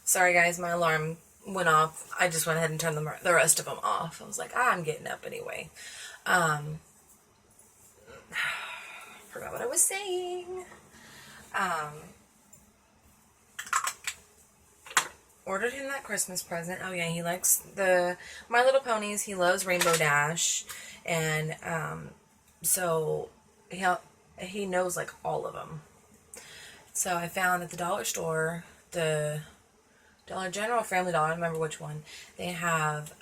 Sorry guys, my alarm went off. I just went ahead and turned the rest of them off. I was like, I'm getting up anyway. Um, Forgot what I was saying. Um, Ordered him that Christmas present. Oh yeah, he likes the My Little Ponies. He loves Rainbow Dash, and so he knows like all of them. So I found at the dollar store, the Dollar General, Family Dollar, I don't remember which one, they have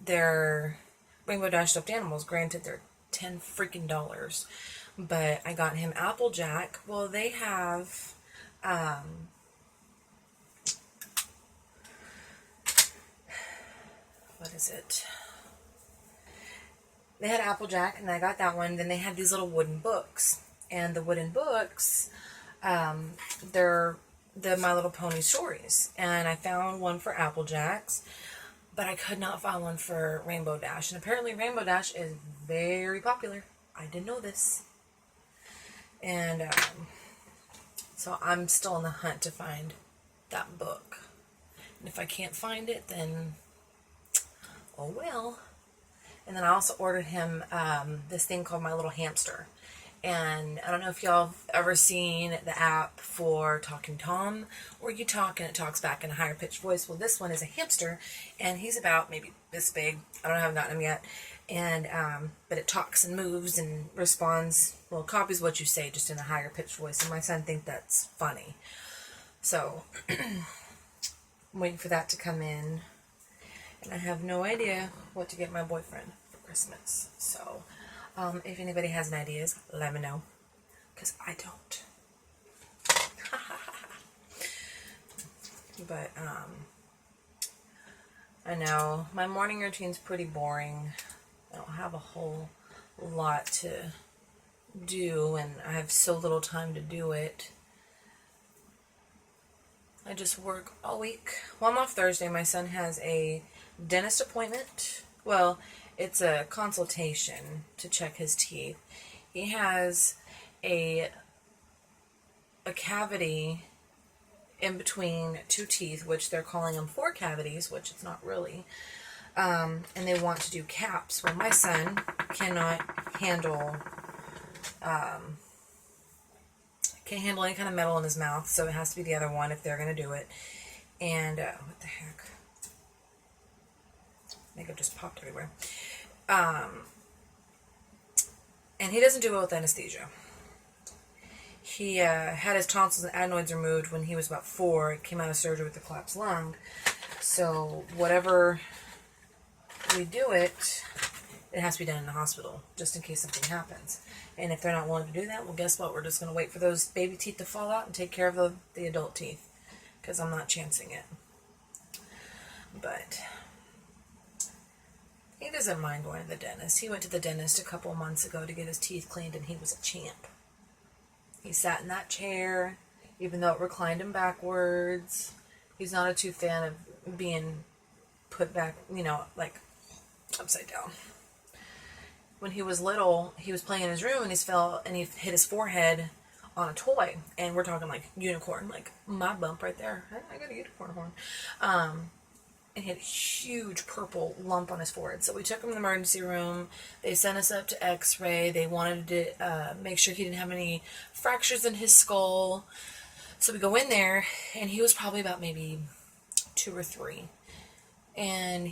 their Rainbow Dash stuffed animals. Granted, they're $10 freaking dollars, but I got him Applejack. Well, they have what is it? They had Applejack, and I got that one. Then they had these little wooden books, and the wooden books, they're the My Little Pony stories, and I found one for Applejack's, but I could not find one for Rainbow Dash, and apparently Rainbow Dash is very popular. I didn't know this, and so I'm still on the hunt to find that book, and if I can't find it, then oh well. And then I also ordered him this thing called My Little Hamster. And I don't know if y'all have ever seen the app for Talking Tom, where you talk and it talks back in a higher pitched voice. Well, this one is a hamster, and he's about maybe this big. I haven't gotten him yet. And but it talks and moves and responds. Well, copies what you say, just in a higher pitched voice. And my son thinks that's funny. So I'm waiting for that to come in. And I have no idea what to get my boyfriend for Christmas. So, if anybody has any ideas, let me know. Because I don't. But, I know my morning routine's pretty boring. I don't have a whole lot to do, and I have so little time to do it. I just work all week. Well, I'm off Thursday. My son has a dentist appointment. Well, it's a consultation to check his teeth. He has a cavity in between two teeth, which they're calling them four cavities, which it's not really. And they want to do caps. Well, my son cannot handle can't handle any kind of metal in his mouth, so it has to be the other one if they're going to do it. And, what the heck? Makeup just popped everywhere. And he doesn't do well with anesthesia. He had his tonsils and adenoids removed when he was about 4. It came out of surgery with a collapsed lung. So whatever we do it has to be done in the hospital, just in case something happens. And if they're not willing to do that, well, guess what? We're just going to wait for those baby teeth to fall out and take care of the adult teeth, because I'm not chancing it. But he doesn't mind going to the dentist. He went to the dentist a couple of months ago to get his teeth cleaned, and he was a champ. He sat in that chair, even though it reclined him backwards. He's not a too fan of being put back, like upside down. When he was little, he was playing in his room, and he hit his forehead on a toy, and we're talking like unicorn, like my bump right there. I got a unicorn horn. And he had a huge purple lump on his forehead. So we took him to the emergency room. They sent us up to x-ray. They wanted to make sure he didn't have any fractures in his skull. So we go in there, and he was probably about maybe 2 or 3. And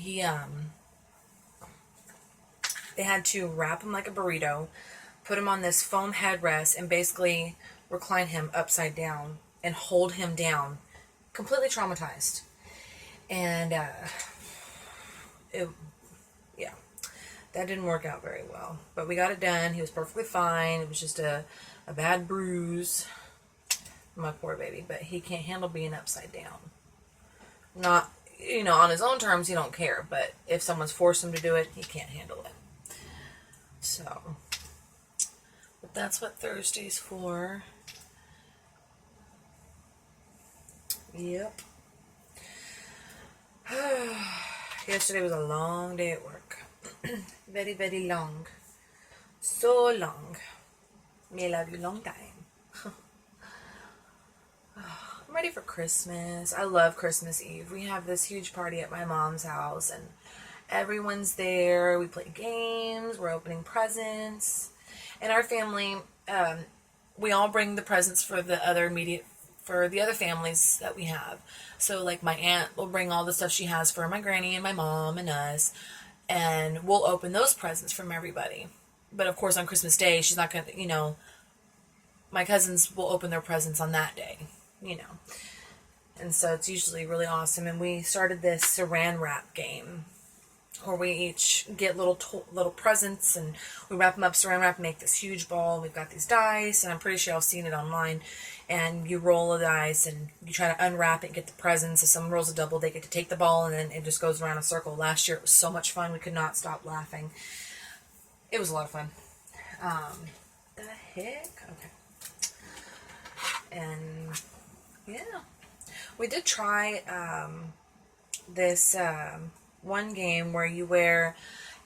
they had to wrap him like a burrito, put him on this foam headrest, and basically recline him upside down and hold him down, completely traumatized. And, that didn't work out very well. But we got it done. He was perfectly fine. It was just a bad bruise. My poor baby. But he can't handle being upside down. Not, on his own terms, he don't care. But if someone's forced him to do it, he can't handle it. So, but that's what Thursday's for. Yep. Yesterday was a long day at work. Very, very long. So long. Me love you long time. I'm ready for Christmas. I love Christmas Eve. We have this huge party at my mom's house, and everyone's there. We play games. We're opening presents. And our family, we all bring the presents for the other families that we have. So, like, my aunt will bring all the stuff she has for my granny and my mom and us, and we'll open those presents from everybody. But, of course, on Christmas Day, she's not going to, my cousins will open their presents on that day, And so it's usually really awesome. And we started this saran wrap game where we each get little presents, and we wrap them up, saran wrap, make this huge ball. We've got these dice, and I'm pretty sure I've seen it online. And you roll a dice, and you try to unwrap it and get the presents. If someone rolls a double, they get to take the ball, and then it just goes around a circle. Last year, it was so much fun. We could not stop laughing. It was a lot of fun. The heck? Okay. And, yeah. We did try this one game where you wear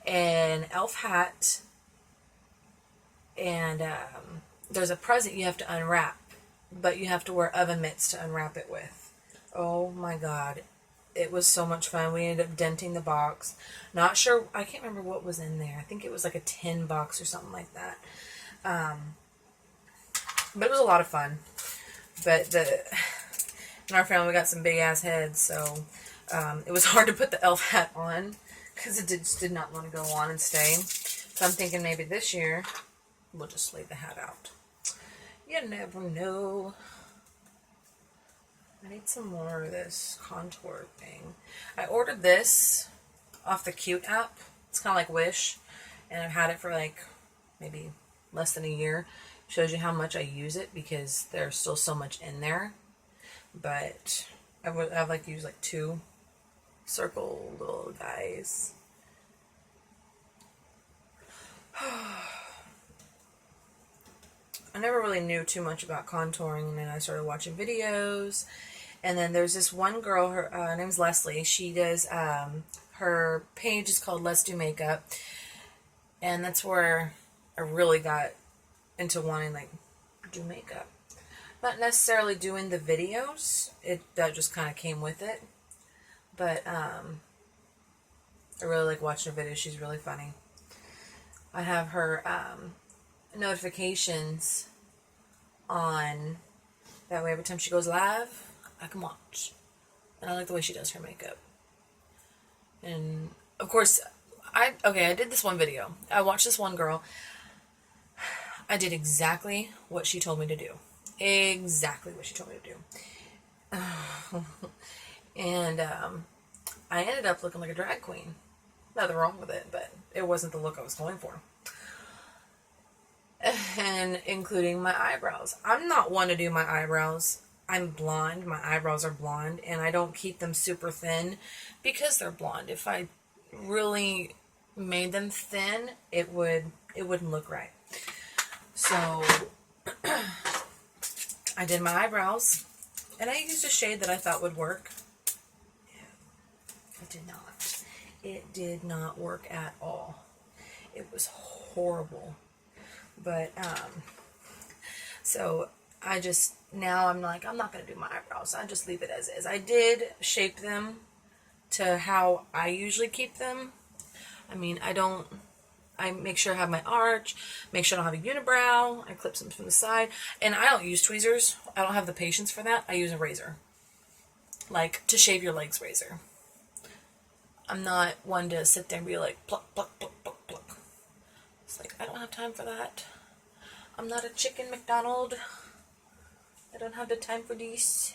an elf hat, and there's a present you have to unwrap, but you have to wear oven mitts to unwrap it with. Oh my god. It was so much fun. We ended up denting the box. Not sure, I can't remember what was in there. I think it was like a tin box or something like that. But it was a lot of fun. But in our family we got some big ass heads, so it was hard to put the elf hat on because it just did not want to go on and stay. So I'm thinking maybe this year we'll just leave the hat out. You never know. I need some more of this contour thing. I ordered this off the Cute app. It's kind of like Wish, and I've had it for like maybe less than a year. Shows you how much I use it because there's still so much in there. But I've like used like 2 circle little guys. I never really knew too much about contouring, and then I started watching videos. And then there's this one girl, her name's Leslie. She does, her page is called Let's Do Makeup. And that's where I really got into wanting, like, do makeup. Not necessarily doing the videos. That just kind of came with it. But, I really like watching her videos. She's really funny. I have her, notifications on. That way every time she goes live, I can watch. And I like the way she does her makeup. And, of course, I did this one video. I watched this one girl. I did exactly what she told me to do. Exactly what she told me to do. And, I ended up looking like a drag queen. Nothing wrong with it, but it wasn't the look I was going for. And including my eyebrows. I'm not one to do my eyebrows. I'm blonde. My eyebrows are blonde, and I don't keep them super thin because they're blonde. If I really made them thin, it wouldn't look right. So I did my eyebrows, and I used a shade that I thought would work. It did not. It did not work at all. It was horrible. But, so now I'm like, I'm not going to do my eyebrows. I just leave it as is. I did shape them to how I usually keep them. I mean, I make sure I have my arch, make sure I don't have a unibrow, I clip them from the side, and I don't use tweezers. I don't have the patience for that. I use a razor. Like, to shave your legs razor. I'm not one to sit there and be like, pluck, pluck, pluck, pluck, pluck. It's like, I don't have time for that. I'm not a chicken McDonald. I don't have the time for this.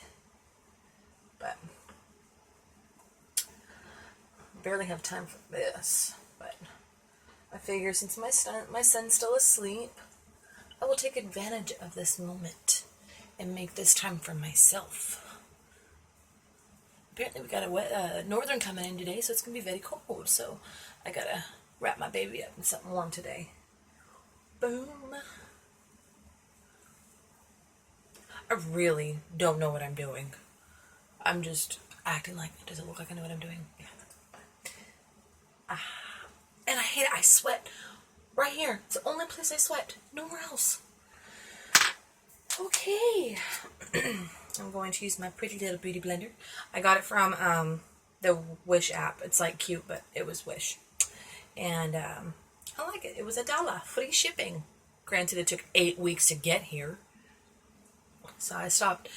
But barely have time for this. But I figure since my son's still asleep, I will take advantage of this moment and make this time for myself. Apparently we got a northern coming in today, so it's going to be very cold. So I got to wrap my baby up in something warm today. Boom. I really don't know what I'm doing. I'm just acting like it doesn't look like I know what I'm doing. Yeah. And I hate it. I sweat right here. It's the only place I sweat. Nowhere else. Okay. I'm going to use my pretty little beauty blender. I got it from the Wish app. It's like cute, but it was Wish. And I like it. It was $1, free shipping. Granted, it took 8 weeks to get here. So I stopped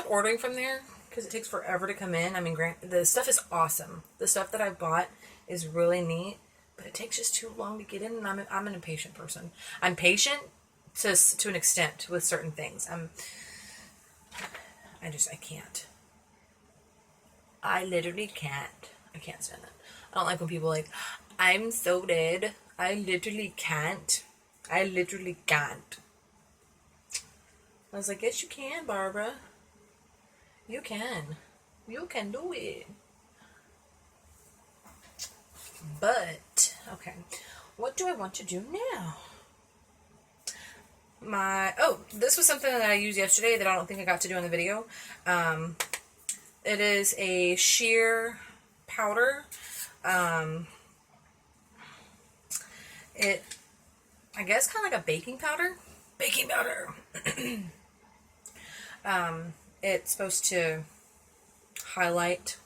ordering from there because it takes forever to come in. I mean, the stuff is awesome. The stuff that I bought is really neat, but it takes just too long to get in, and I'm an impatient person. I'm patient to an extent with certain things. I can't. I literally can't. I can't stand it. I don't like when people are like, I'm so dead. I literally can't. I literally can't. I was like, yes, you can, Barbara. You can. You can do it. But, okay. What do I want to do now? This was something that I used yesterday that I don't think I got to do in the video. It is a sheer powder. I guess kind of like a baking powder. Baking powder. It's supposed to highlight